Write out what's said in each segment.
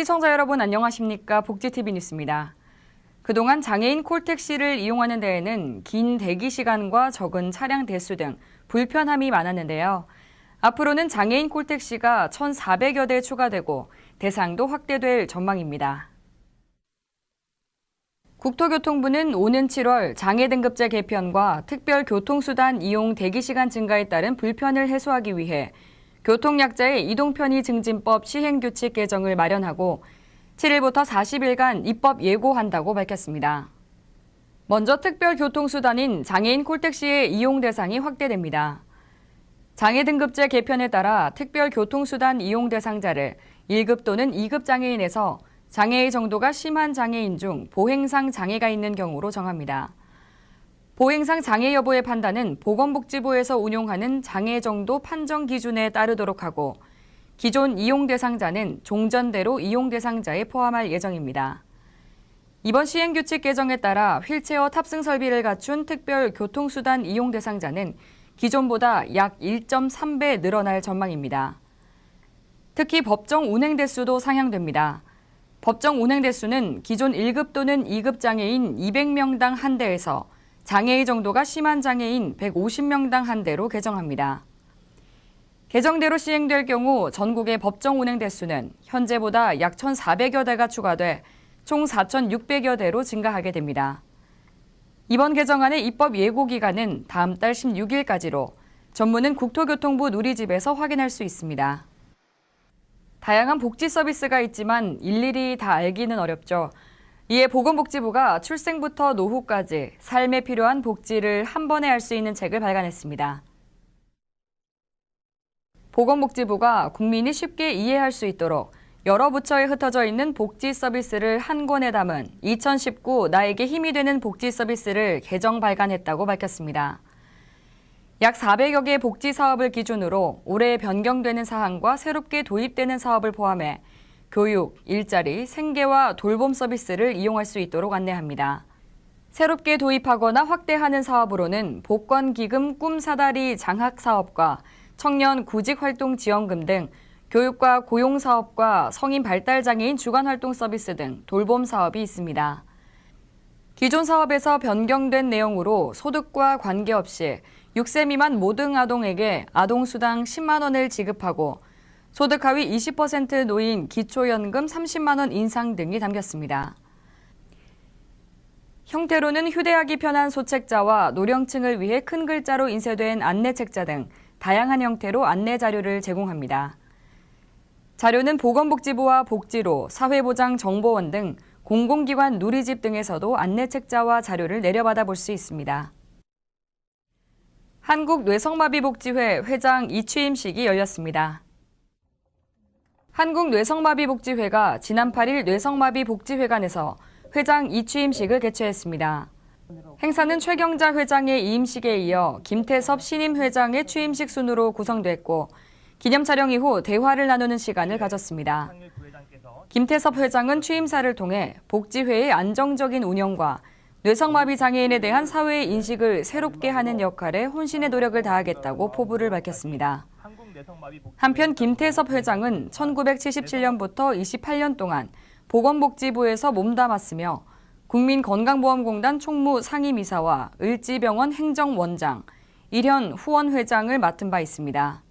시청자 여러분 안녕하십니까? 복지TV 뉴스입니다. 그동안 장애인 콜택시를 이용하는 데에는 긴 대기 시간과 적은 차량 대수 등 불편함이 많았는데요. 앞으로는 장애인 콜택시가 1,400여 대 추가되고 대상도 확대될 전망입니다. 국토교통부는 오는 7월 장애등급제 개편과 특별교통수단 이용 대기시간 증가에 따른 불편을 해소하기 위해 교통약자의 이동편의 증진법 시행규칙 개정을 마련하고 7일부터 40일간 입법 예고한다고 밝혔습니다. 먼저 특별교통수단인 장애인 콜택시의 이용 대상이 확대됩니다. 장애등급제 개편에 따라 특별교통수단 이용 대상자를 1급 또는 2급 장애인에서 장애의 정도가 심한 장애인 중 보행상 장애가 있는 경우로 정합니다. 보행상 장애 여부의 판단은 보건복지부에서 운용하는 장애 정도 판정 기준에 따르도록 하고 기존 이용 대상자는 종전대로 이용 대상자에 포함할 예정입니다. 이번 시행규칙 개정에 따라 휠체어 탑승 설비를 갖춘 특별 교통수단 이용 대상자는 기존보다 약 1.3배 늘어날 전망입니다. 특히 법정 운행 대수도 상향됩니다. 법정 운행 대수는 기존 1급 또는 2급 장애인 200명당 한 대에서 장애의 정도가 심한 장애인 150명당 한 대로 개정합니다. 개정대로 시행될 경우 전국의 법정 운행 대수는 현재보다 약 1,400여 대가 추가돼 총 4,600여 대로 증가하게 됩니다. 이번 개정안의 입법 예고 기간은 다음 달 16일까지로 전문은 국토교통부 누리집에서 확인할 수 있습니다. 다양한 복지 서비스가 있지만 일일이 다 알기는 어렵죠. 이에 보건복지부가 출생부터 노후까지 삶에 필요한 복지를 한 번에 알 수 있는 책을 발간했습니다. 보건복지부가 국민이 쉽게 이해할 수 있도록 여러 부처에 흩어져 있는 복지 서비스를 한 권에 담은 2019 나에게 힘이 되는 복지 서비스를 개정 발간했다고 밝혔습니다. 약 400여 개의 복지 사업을 기준으로 올해 변경되는 사항과 새롭게 도입되는 사업을 포함해 교육, 일자리, 생계와 돌봄 서비스를 이용할 수 있도록 안내합니다. 새롭게 도입하거나 확대하는 사업으로는 복권기금 꿈사다리 장학사업과 청년 구직활동 지원금 등 교육과 고용사업과 성인 발달장애인 주간활동 서비스 등 돌봄 사업이 있습니다. 기존 사업에서 변경된 내용으로 소득과 관계없이 6세 미만 모든 아동에게 아동수당 10만 원을 지급하고 소득 하위 20% 노인 기초연금 30만 원 인상 등이 담겼습니다. 형태로는 휴대하기 편한 소책자와 노령층을 위해 큰 글자로 인쇄된 안내책자 등 다양한 형태로 안내 자료를 제공합니다. 자료는 보건복지부와 복지로, 사회보장정보원 등 공공기관 누리집 등에서도 안내책자와 자료를 내려받아 볼 수 있습니다. 한국뇌성마비복지회 회장 이취임식이 열렸습니다. 한국뇌성마비복지회가 지난 8일 뇌성마비복지회관에서 회장 이취임식을 개최했습니다. 행사는 최경자 회장의 이임식에 이어 김태섭 신임 회장의 취임식 순으로 구성됐고 기념 촬영 이후 대화를 나누는 시간을 가졌습니다. 김태섭 회장은 취임사를 통해 복지회의 안정적인 운영과 뇌성마비 장애인에 대한 사회의 인식을 새롭게 하는 역할에 혼신의 노력을 다하겠다고 포부를 밝혔습니다. 한편 김태섭 회장은 1977년부터 28년 동안 보건복지부에서 몸담았으며 국민건강보험공단 총무 상임이사와 을지병원 행정원장, 일현 후원회장을 맡은 바 있습니다.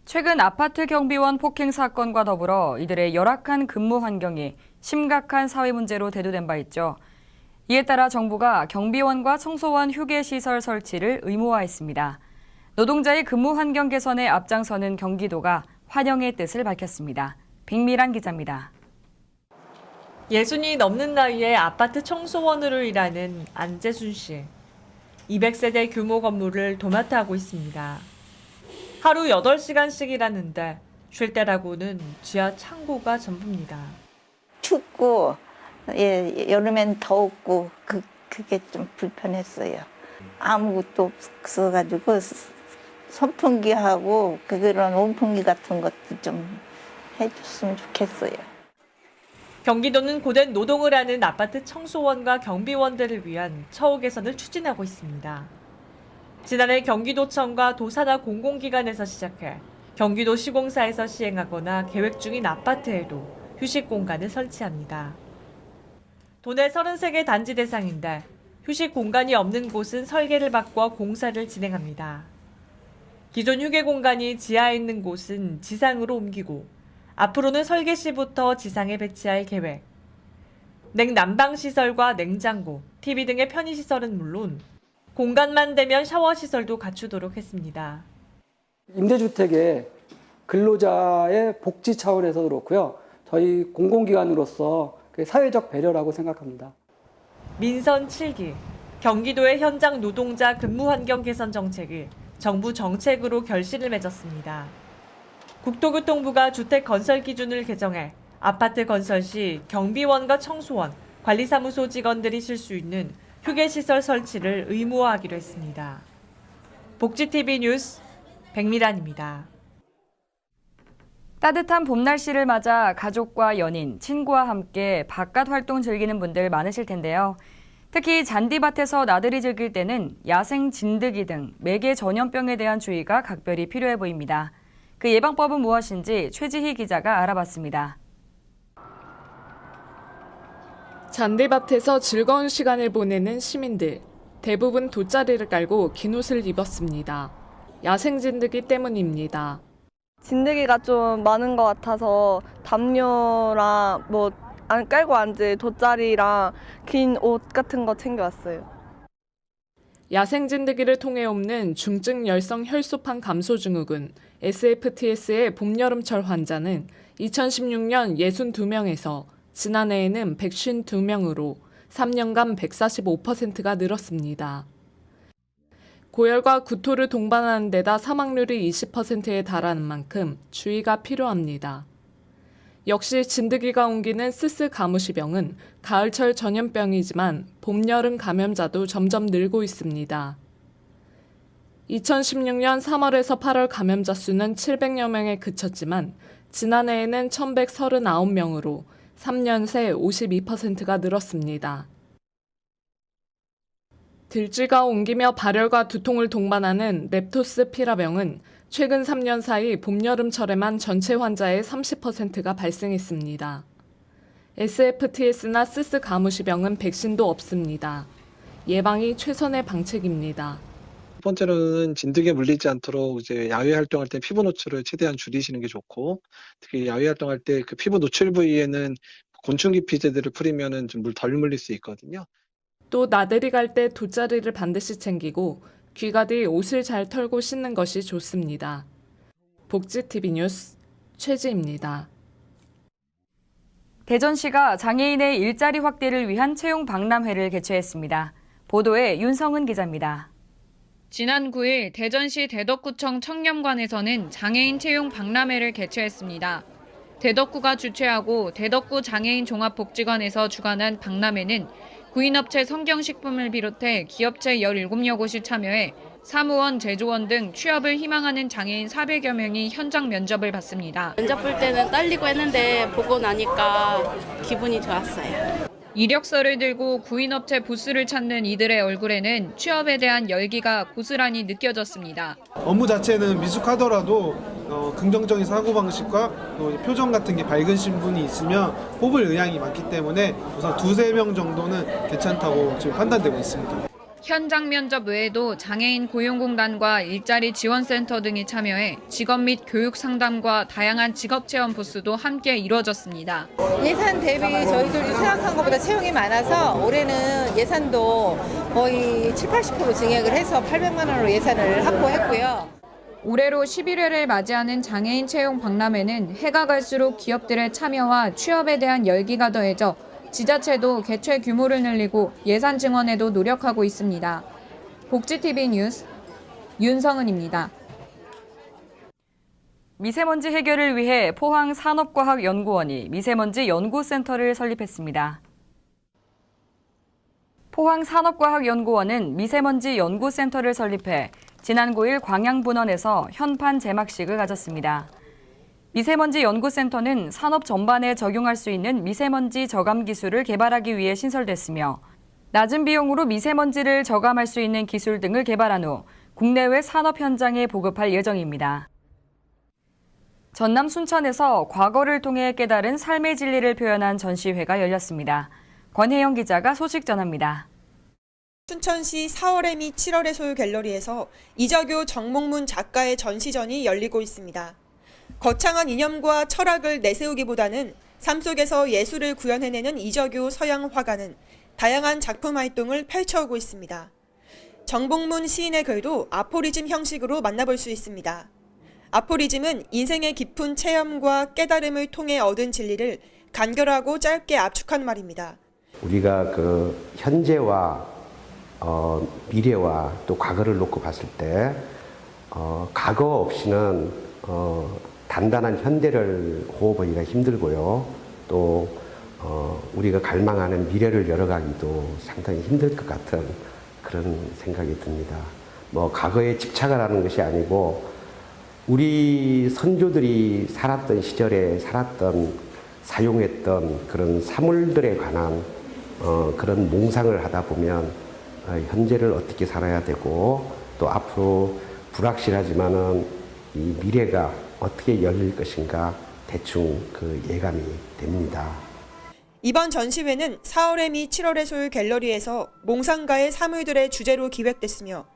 최근 아파트 경비원 폭행 사건과 더불어 이들의 열악한 근무 환경이 심각한 사회 문제로 대두된 바 있죠. 이에 따라 정부가 경비원과 청소원 휴게시설 설치를 의무화했습니다. 노동자의 근무 환경 개선에 앞장서는 경기도가 환영의 뜻을 밝혔습니다. 백미란 기자입니다. 60이 넘는 나이에 아파트 청소원으로 일하는 안재순 씨. 200세대 규모 건물을 도맡아 하고 있습니다. 하루 8시간씩 일하는데 쉴 때라고는 지하 창고가 전부입니다. 춥고 여름엔 덥고 그게 좀 불편했어요. 아무것도 없어가지고 선풍기하고 그런 온풍기 같은 것도 좀 해줬으면 좋겠어요. 경기도는 고된 노동을 하는 아파트 청소원과 경비원들을 위한 처우 개선을 추진하고 있습니다. 지난해 경기도청과 도산하 공공기관에서 시작해 경기도 시공사에서 시행하거나 계획 중인 아파트에도 휴식 공간을 설치합니다. 도내 33개 단지 대상인데 휴식 공간이 없는 곳은 설계를 바꿔 공사를 진행합니다. 기존 휴게 공간이 지하에 있는 곳은 지상으로 옮기고 앞으로는 설계 시부터 지상에 배치할 계획. 냉난방 시설과 냉장고, TV 등의 편의 시설은 물론 공간만 되면 샤워 시설도 갖추도록 했습니다. 임대주택의 근로자의 복지 차원에서 그렇고요. 저희 공공기관으로서 사회적 배려라고 생각합니다. 민선 7기, 경기도의 현장 노동자 근무 환경 개선 정책을 정부 정책으로 결실을 맺었습니다. 국토교통부가 주택 건설 기준을 개정해 아파트 건설 시 경비원과 청소원, 관리사무소 직원들이 쉴 수 있는 휴게시설 설치를 의무화하기로 했습니다. 복지TV 뉴스 백미란입니다. 따뜻한 봄 날씨를 맞아 가족과 연인, 친구와 함께 바깥 활동 즐기는 분들 많으실 텐데요. 특히 잔디밭에서 나들이 즐길 때는 야생 진드기 등 매개 전염병에 대한 주의가 각별히 필요해 보입니다. 그 예방법은 무엇인지 최지희 기자가 알아봤습니다. 잔디밭에서 즐거운 시간을 보내는 시민들. 대부분 돗자리를 깔고 긴 옷을 입었습니다. 야생 진드기 때문입니다. 진드기가 좀 많은 것 같아서 담요랑 안 깔고 앉을 돗자리랑 긴 옷 같은 거 챙겨왔어요. 야생 진드기를 통해 옮는 중증 열성 혈소판 감소 증후군 SFTS의 봄, 여름철 환자는 2016년 62명에서 지난해에는 152명으로 3년간 145%가 늘었습니다. 고열과 구토를 동반하는 데다 사망률이 20%에 달하는 만큼 주의가 필요합니다. 역시 진드기가 옮기는 스스 가무시병은 가을철 전염병이지만 봄, 여름 감염자도 점점 늘고 있습니다. 2016년 3월에서 8월 감염자 수는 700여 명에 그쳤지만 지난해에는 1139명으로 3년 새 52%가 늘었습니다. 들쥐가 옮기며 발열과 두통을 동반하는 렙토스피라병은 최근 3년 사이 봄, 여름철에만 전체 환자의 30%가 발생했습니다. SFTS나 스스 가무시병은 백신도 없습니다. 예방이 최선의 방책입니다. 첫 번째로는 진드기에 물리지 않도록 이제 야외 활동할 때 피부 노출을 최대한 줄이시는 게 좋고, 특히 야외 활동할 때 그 피부 노출 부위에는 곤충 기피제들을 뿌리면은 좀 물 덜 물릴 수 있거든요. 또 나들이 갈 때 돗자리를 반드시 챙기고 귀가 뒤 옷을 잘 털고 씻는 것이 좋습니다. 복지TV 뉴스 최지입니다. 대전시가 장애인의 일자리 확대를 위한 채용 박람회를 개최했습니다. 보도에 윤성은 기자입니다. 지난 9일 대전시 대덕구청 청렴관에서는 장애인 채용 박람회를 개최했습니다. 대덕구가 주최하고 대덕구 장애인 종합복지관에서 주관한 박람회는 구인업체 성경식품을 비롯해 기업체 17여 곳이 참여해 사무원, 제조원 등 취업을 희망하는 장애인 400여 명이 현장 면접을 받습니다. 면접 볼 때는 떨리고 했는데 보고 나니까 기분이 좋았어요. 이력서를 들고 구인업체 부스를 찾는 이들의 얼굴에는 취업에 대한 열기가 고스란히 느껴졌습니다. 업무 자체는 미숙하더라도 긍정적인 사고방식과 또 표정 같은 게 밝으신 분이 있으면 뽑을 의향이 많기 때문에 우선 2-3명 정도는 괜찮다고 지금 판단되고 있습니다. 현장 면접 외에도 장애인 고용공단과 일자리 지원센터 등이 참여해 직업 및 교육 상담과 다양한 직업체험 부스도 함께 이루어졌습니다. 예산 대비 저희들도 생각한 것보다 채용이 많아서 올해는 예산도 거의 70-80% 증액을 해서 800만 원으로 예산을 확보했고요. 올해로 11회를 맞이하는 장애인 채용 박람회는 해가 갈수록 기업들의 참여와 취업에 대한 열기가 더해져 지자체도 개최 규모를 늘리고 예산 증원에도 노력하고 있습니다. 복지TV 뉴스 윤성은입니다. 미세먼지 해결을 위해 포항산업과학연구원이 미세먼지 연구센터를 설립했습니다. 포항산업과학연구원은 미세먼지 연구센터를 설립해 지난 9일 광양분원에서 현판 제막식을 가졌습니다. 미세먼지 연구센터는 산업 전반에 적용할 수 있는 미세먼지 저감 기술을 개발하기 위해 신설됐으며 낮은 비용으로 미세먼지를 저감할 수 있는 기술 등을 개발한 후 국내외 산업 현장에 보급할 예정입니다. 전남 순천에서 과거를 통해 깨달은 삶의 진리를 표현한 전시회가 열렸습니다. 권혜영 기자가 소식 전합니다. 순천시 4월의 미 7월의 소유 갤러리에서 이적교 정몽문 작가의 전시전이 열리고 있습니다. 거창한 이념과 철학을 내세우기보다는 삶 속에서 예술을 구현해내는 이적교 서양 화가는 다양한 작품 활동을 펼쳐오고 있습니다. 정몽문 시인의 글도 아포리즘 형식으로 만나볼 수 있습니다. 아포리즘은 인생의 깊은 체험과 깨달음을 통해 얻은 진리를 간결하고 짧게 압축한 말입니다. 우리가 그 현재와 미래와 또 과거를 놓고 봤을 때 과거 없이는 단단한 현대를 호흡하기가 힘들고요. 또 우리가 갈망하는 미래를 열어가기도 상당히 힘들 것 같은 그런 생각이 듭니다. 뭐 과거에 집착을 하는 것이 아니고 우리 선조들이 살았던 시절에 사용했던 그런 사물들에 관한 그런 몽상을 하다 보면 현재를 어떻게 살아야 되고 또 앞으로 불확실하지만은 이 미래가 어떻게 열릴 것인가 대충 그 예감이 됩니다. 이번 전시회는 4월의 미 7월의 소유 갤러리에서 몽상가의 사물들의 주제로 기획됐으며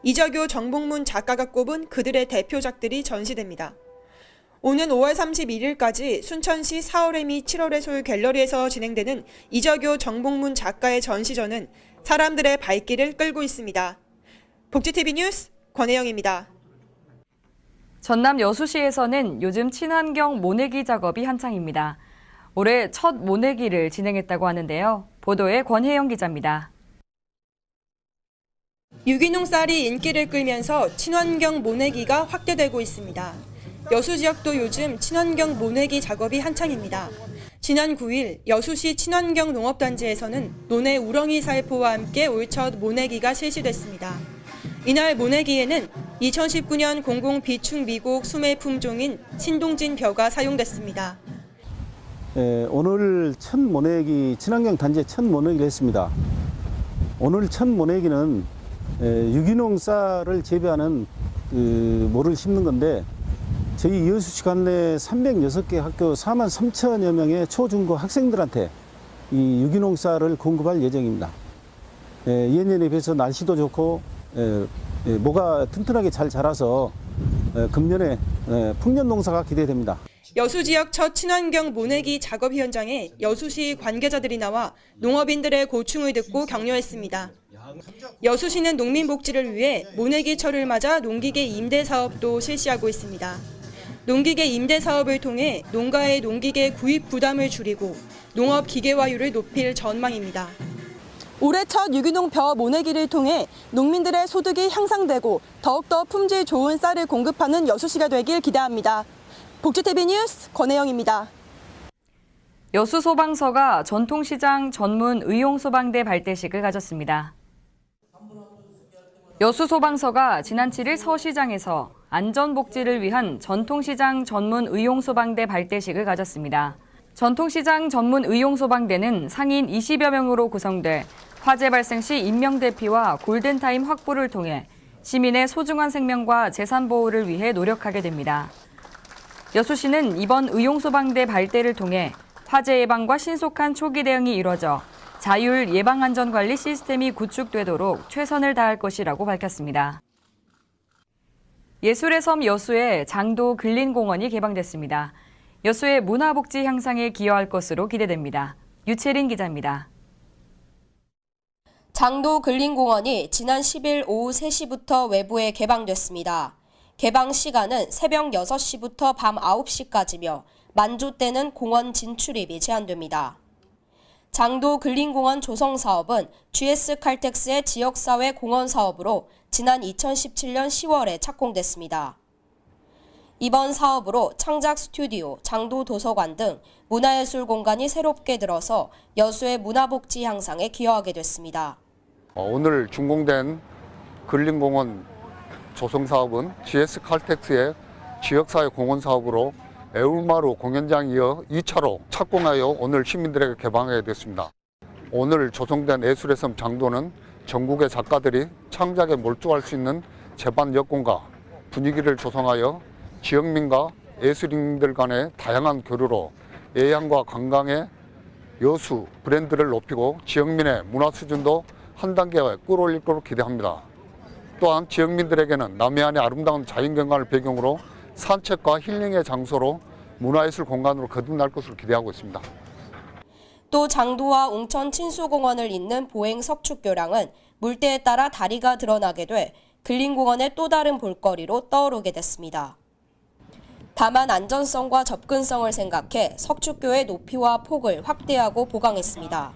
이적교 정몽문 작가가 꼽은 그들의 대표작들이 전시됩니다. 오는 5월 31일까지 순천시 4월의 미 7월의 소유 갤러리에서 진행되는 이적교 정몽문 작가의 전시전은 사람들의 발길을 끌고 있습니다. 복지TV 뉴스 권혜영입니다. 전남 여수시에서는 요즘 친환경 모내기 작업이 한창입니다. 올해 첫 모내기를 진행했다고 하는데요. 보도에 권혜영 기자입니다. 유기농 쌀이 인기를 끌면서 친환경 모내기가 확대되고 있습니다. 여수 지역도 요즘 친환경 모내기 작업이 한창입니다. 지난 9일 여수시 친환경 농업단지에서는 논의 우렁이 살포와 함께 올 첫 모내기가 실시됐습니다. 이날 모내기에는 2019년 공공 비축 미국 수매 품종인 신동진 벼가 사용됐습니다. 오늘 첫 모내기, 친환경 단지에 첫 모내기를 했습니다. 오늘 첫 모내기는 유기농 쌀을 재배하는 모를 심는 건데 저희 여수시 관내 306개 학교 4만 3천여 명의 초중고 학생들한테 이 유기농 쌀을 공급할 예정입니다. 예년에 비해서 날씨도 좋고 모가 튼튼하게 잘 자라서 금년에 풍년 농사가 기대됩니다. 여수 지역 첫 친환경 모내기 작업 현장에 여수시 관계자들이 나와 농업인들의 고충을 듣고 격려했습니다. 여수시는 농민 복지를 위해 모내기철을 맞아 농기계 임대 사업도 실시하고 있습니다. 농기계 임대 사업을 통해 농가의 농기계 구입 부담을 줄이고 농업 기계화율을 높일 전망입니다. 올해 첫 유기농 벼 모내기를 통해 농민들의 소득이 향상되고 더욱더 품질 좋은 쌀을 공급하는 여수시가 되길 기대합니다. 복지TV 뉴스 권혜영입니다. 여수소방서가 전통시장 전문 의용소방대 발대식을 가졌습니다. 여수소방서가 지난 7일 서시장에서 안전복지를 위한 전통시장 전문 의용소방대 발대식을 가졌습니다. 전통시장 전문 의용소방대는 상인 20여 명으로 구성돼 화재 발생 시 인명대피와 골든타임 확보를 통해 시민의 소중한 생명과 재산 보호를 위해 노력하게 됩니다. 여수시는 이번 의용소방대 발대를 통해 화재 예방과 신속한 초기 대응이 이뤄져 자율 예방안전관리 시스템이 구축되도록 최선을 다할 것이라고 밝혔습니다. 예술의 섬 여수에 장도 근린공원이 개방됐습니다. 여수의 문화복지 향상에 기여할 것으로 기대됩니다. 유채린 기자입니다. 장도 근린공원이 지난 10일 오후 3시부터 외부에 개방됐습니다. 개방 시간은 새벽 6시부터 밤 9시까지며 만조 때는 공원 진출입이 제한됩니다. 장도 근린공원 조성 사업은 GS 칼텍스의 지역사회 공원 사업으로 지난 2017년 10월에 착공됐습니다. 이번 사업으로 창작 스튜디오, 장도 도서관 등 문화예술 공간이 새롭게 들어서 여수의 문화복지 향상에 기여하게 됐습니다. 오늘 준공된 근린공원 조성 사업은 GS 칼텍스의 지역사회 공원 사업으로 애울마루 공연장 이어 2차로 착공하여 오늘 시민들에게 개방하게 됐습니다. 오늘 조성된 예술의 섬 장도는 전국의 작가들이 창작에 몰두할 수 있는 제반 여건과 분위기를 조성하여 지역민과 예술인들 간의 다양한 교류로 예향과 관광의 여수 브랜드를 높이고 지역민의 문화 수준도 한 단계 끌어올릴 것으로 기대합니다. 또한 지역민들에게는 남해안의 아름다운 자연경관을 배경으로 산책과 힐링의 장소로 문화예술 공간으로 거듭날 것으로 기대하고 있습니다. 또 장도와 웅천 친수공원을 잇는 보행 석축교량은 물때에 따라 다리가 드러나게 돼 근린공원의 또 다른 볼거리로 떠오르게 됐습니다. 다만 안전성과 접근성을 생각해 석축교의 높이와 폭을 확대하고 보강했습니다.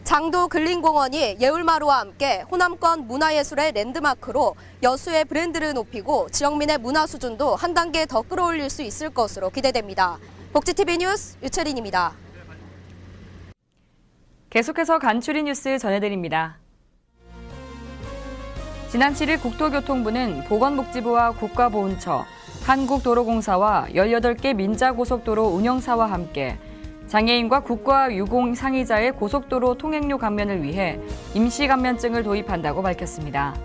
장도 근린공원이 예울마루와 함께 호남권 문화예술의 랜드마크로 여수의 브랜드를 높이고 지역민의 문화 수준도 한 단계 더 끌어올릴 수 있을 것으로 기대됩니다. 복지TV 뉴스 유채린입니다. 계속해서 간추린 뉴스 전해드립니다. 지난 7일 국토교통부는 보건복지부와 국가보훈처, 한국도로공사와 18개 민자고속도로 운영사와 함께 장애인과 국가유공 상의자의 고속도로 통행료 감면을 위해 임시감면증을 도입한다고 밝혔습니다.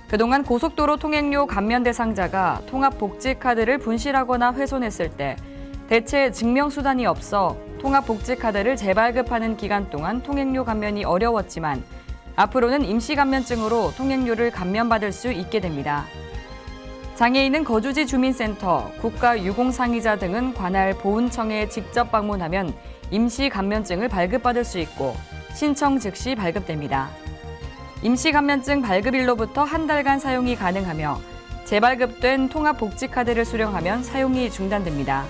그동안 고속도로 통행료 감면 대상자가 통합복지카드를 분실하거나 훼손했을 때 대체 증명수단이 없어 통합복지카드를 재발급하는 기간 동안 통행료 감면이 어려웠지만 앞으로는 임시감면증으로 통행료를 감면받을 수 있게 됩니다. 장애인은 거주지 주민센터, 국가유공상의자 등은 관할 보훈청에 직접 방문하면 임시감면증을 발급받을 수 있고 신청 즉시 발급됩니다. 임시감면증 발급일로부터 한 달간 사용이 가능하며 재발급된 통합복지카드를 수령하면 사용이 중단됩니다.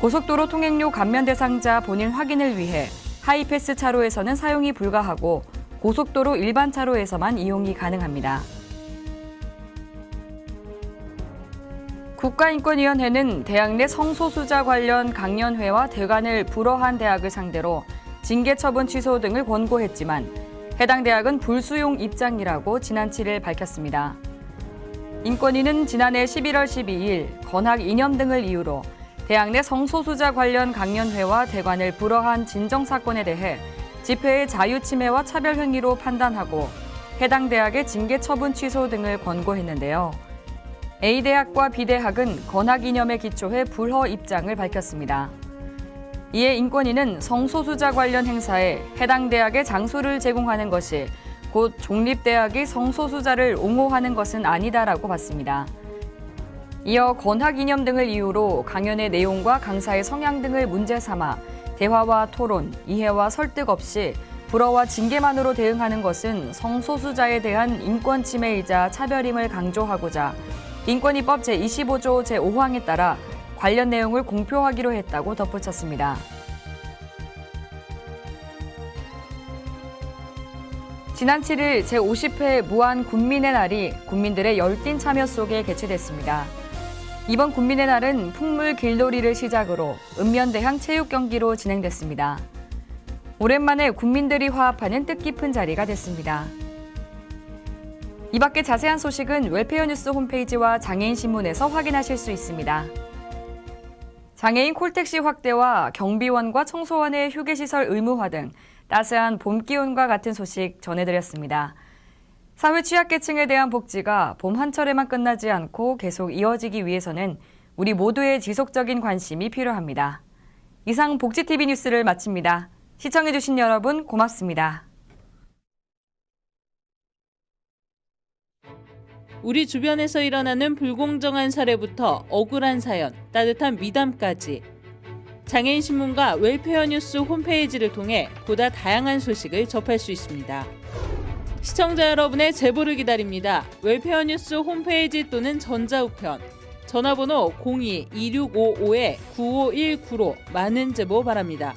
고속도로 통행료 감면 대상자 본인 확인을 위해 하이패스 차로에서는 사용이 불가하고 고속도로 일반 차로에서만 이용이 가능합니다. 국가인권위원회는 대학 내 성소수자 관련 강연회와 대관을 불허한 대학을 상대로 징계 처분 취소 등을 권고했지만 해당 대학은 불수용 입장이라고 지난 7일 밝혔습니다. 인권위는 지난해 11월 12일 건학 이념 등을 이유로 대학 내 성소수자 관련 강연회와 대관을 불허한 진정사건에 대해 집회의 자유침해와 차별 행위로 판단하고 해당 대학의 징계 처분 취소 등을 권고했는데요. A대학과 B대학은 건학 이념에 기초해 불허 입장을 밝혔습니다. 이에 인권위는 성소수자 관련 행사에 해당 대학의 장소를 제공하는 것이 곧 종립대학이 성소수자를 옹호하는 것은 아니다라고 봤습니다. 이어 건학 이념 등을 이유로 강연의 내용과 강사의 성향 등을 문제 삼아 대화와 토론, 이해와 설득 없이 불허와 징계만으로 대응하는 것은 성소수자에 대한 인권 침해이자 차별임을 강조하고자 인권위법 제25조 제5항에 따라 관련 내용을 공표하기로 했다고 덧붙였습니다. 지난 7일 제50회 무한 군민의 날이 국민들의 열띤 참여 속에 개최됐습니다. 이번 군민의 날은 풍물 길놀이를 시작으로 읍면대항 체육 경기로 진행됐습니다. 오랜만에 국민들이 화합하는 뜻깊은 자리가 됐습니다. 이 밖에 자세한 소식은 웰페어 뉴스 홈페이지와 장애인 신문에서 확인하실 수 있습니다. 장애인 콜택시 확대와 경비원과 청소원의 휴게시설 의무화 등 따스한 봄 기온과 같은 소식 전해드렸습니다. 사회 취약계층에 대한 복지가 봄 한철에만 끝나지 않고 계속 이어지기 위해서는 우리 모두의 지속적인 관심이 필요합니다. 이상 복지TV 뉴스를 마칩니다. 시청해주신 여러분 고맙습니다. 우리 주변에서 일어나는 불공정한 사례부터 억울한 사연, 따뜻한 미담까지 장애인 신문과 웰페어 뉴스 홈페이지를 통해 보다 다양한 소식을 접할 수 있습니다. 시청자 여러분의 제보를 기다립니다. 웰페어 뉴스 홈페이지 또는 전자우편, 전화번호 02-2655-9519로 많은 제보 바랍니다.